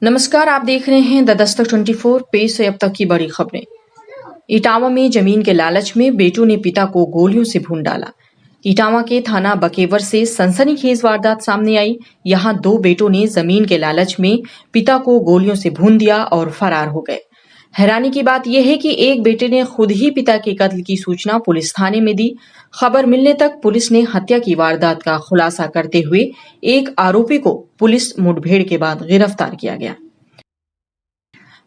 नमस्कार, आप देख रहे हैं द दस्तक 24। पेश है अब तक की बड़ी खबरें। इटावा में जमीन के लालच में बेटों ने पिता को गोलियों से भून डाला। इटावा के थाना बकेवर से सनसनीखेज वारदात सामने आई। यहां दो बेटों ने जमीन के लालच में पिता को गोलियों से भून दिया और फरार हो गए। हैरानी की बात यह है कि एक बेटे ने खुद ही पिता के कत्ल की सूचना पुलिस थाने में दी। खबर मिलने तक पुलिस ने हत्या की वारदात का खुलासा करते हुए एक आरोपी को पुलिस मुठभेड़ के बाद गिरफ्तार किया गया।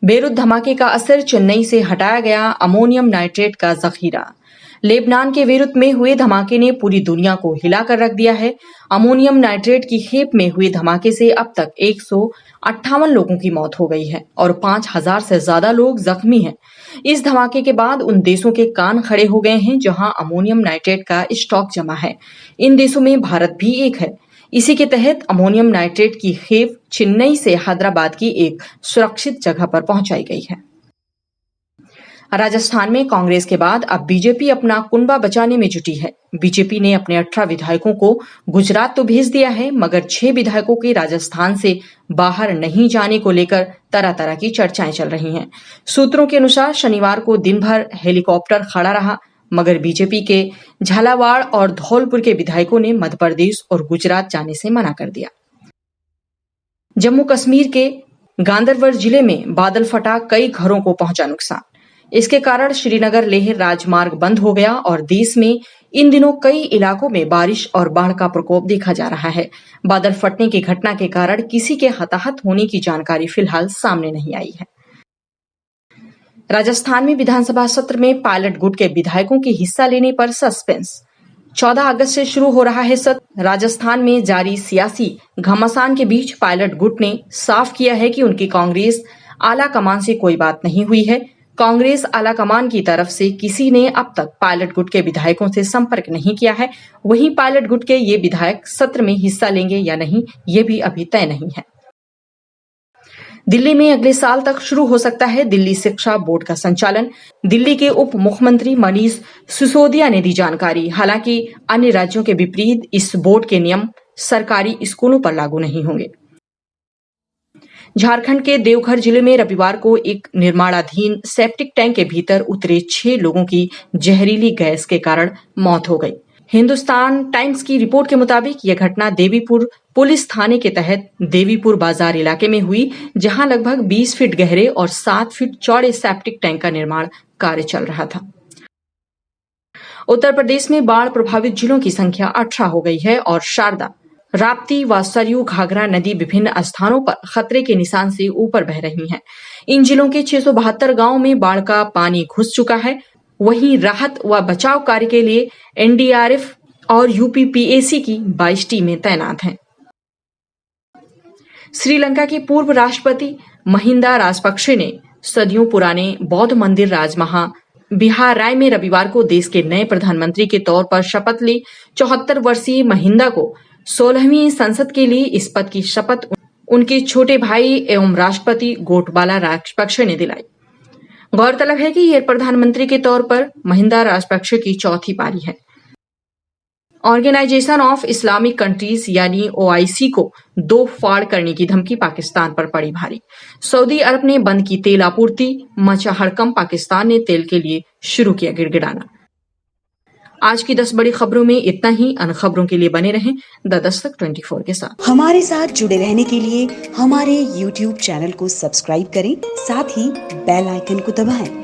बेरूत धमाके का असर, चेन्नई से हटाया गया अमोनियम नाइट्रेट का जखीरा। लेबनान के बेरूत में हुए धमाके ने पूरी दुनिया को हिलाकर रख दिया है। अमोनियम नाइट्रेट की खेप में हुए धमाके से अब तक 158 लोगों की मौत हो गई है और 5000 से ज्यादा लोग जख्मी हैं। इस धमाके के बाद उन देशों के कान खड़े हो गए हैं जहां अमोनियम नाइट्रेट का स्टॉक जमा है। इन देशों में भारत भी एक है। इसी के तहत अमोनियम नाइट्रेट की खेप चेन्नई से हैदराबाद की एक सुरक्षित जगह पर पहुंचाई गई है। राजस्थान में कांग्रेस के बाद अब बीजेपी अपना कुनबा बचाने में जुटी है। बीजेपी ने अपने 18 विधायकों को गुजरात तो भेज दिया है, मगर 6 विधायकों के राजस्थान से बाहर नहीं जाने को लेकर तरह तरह की चर्चाएं चल रही हैं। सूत्रों के अनुसार शनिवार को दिन भर हेलीकॉप्टर खड़ा रहा, मगर बीजेपी के झालावाड़ और धौलपुर के विधायकों ने मध्य प्रदेश और गुजरात जाने से मना कर दिया। जम्मू कश्मीर के गांदरबल जिले में बादल फटा, कई घरों को पहुंचा नुकसान। इसके कारण श्रीनगर लेह राजमार्ग बंद हो गया और देश में इन दिनों कई इलाकों में बारिश और बाढ़ का प्रकोप देखा जा रहा है। बादल फटने की घटना के कारण किसी के हताहत होने की जानकारी फिलहाल सामने नहीं आई है। राजस्थान में विधानसभा सत्र में पायलट गुट के विधायकों के हिस्सा लेने पर सस्पेंस। 14 अगस्त से शुरू हो रहा है सत्र। राजस्थान में जारी सियासी घमासान के बीच पायलट गुट ने साफ किया है कि उनकी कांग्रेस आला कमान से कोई बात नहीं हुई है। कांग्रेस आला कमान की तरफ से किसी ने अब तक पायलट गुट के विधायकों से संपर्क नहीं किया है। वहीं पायलट गुट के ये विधायक सत्र में हिस्सा लेंगे या नहीं, ये भी अभी तय नहीं है। दिल्ली में अगले साल तक शुरू हो सकता है दिल्ली शिक्षा बोर्ड का संचालन। दिल्ली के उप मुख्यमंत्री मनीष सिसोदिया ने दी जानकारी। हालांकि अन्य राज्यों के विपरीत इस बोर्ड के नियम सरकारी स्कूलों पर लागू नहीं होंगे। झारखंड के देवघर जिले में रविवार को एक निर्माणाधीन सेप्टिक टैंक के भीतर उतरे 6 लोगों की जहरीली गैस के कारण मौत हो गई। हिंदुस्तान टाइम्स की रिपोर्ट के मुताबिक यह घटना देवीपुर पुलिस थाने के तहत देवीपुर बाजार इलाके में हुई, जहां लगभग 20 फीट गहरे और 7 फीट चौड़े सेप्टिक टैंक का निर्माण कार्य चल रहा था। उत्तर प्रदेश में बाढ़ प्रभावित जिलों की संख्या 18 हो गई है और शारदा, राप्ती व सरयू घाघरा नदी विभिन्न स्थानों पर खतरे के निशान से ऊपर बह रही हैं। इन जिलों के 672 गांवों में बाढ़ का पानी घुस चुका है। वहीं राहत व बचाव कार्य के लिए एनडीआरएफ और यूपीपीएसी की 22 टीमें तैनात हैं। श्रीलंका के पूर्व राष्ट्रपति महिंदा राजपक्षे ने सदियों पुराने बौद्ध मंदिर राजमहा बिहाराय में रविवार को देश के नए प्रधानमंत्री के तौर पर शपथ ली। 74 वर्षीय महिंदा को 16वीं संसद के लिए इस पद की शपथ उनके छोटे भाई एवं राष्ट्रपति गोटबाला राजपक्षे ने दिलाई। गौरतलब है कि यह प्रधानमंत्री के तौर पर महिंदा राजपक्षे की चौथी पारी है। ऑर्गेनाइजेशन ऑफ इस्लामिक कंट्रीज यानी ओआईसी को 2 फाड़ करने की धमकी पाकिस्तान पर पड़ी भारी। सऊदी अरब ने बंद की तेल आपूर्ति, मचा हड़कंप, पाकिस्तान ने तेल के लिए शुरू किया गिड़गिड़ाना। आज की 10 बड़ी खबरों में इतना ही। अन्य खबरों के लिए बने रहें द दस्तक 24 के साथ। हमारे साथ जुड़े रहने के लिए हमारे YouTube चैनल को सब्सक्राइब करें, साथ ही बेल आइकन को दबाएं।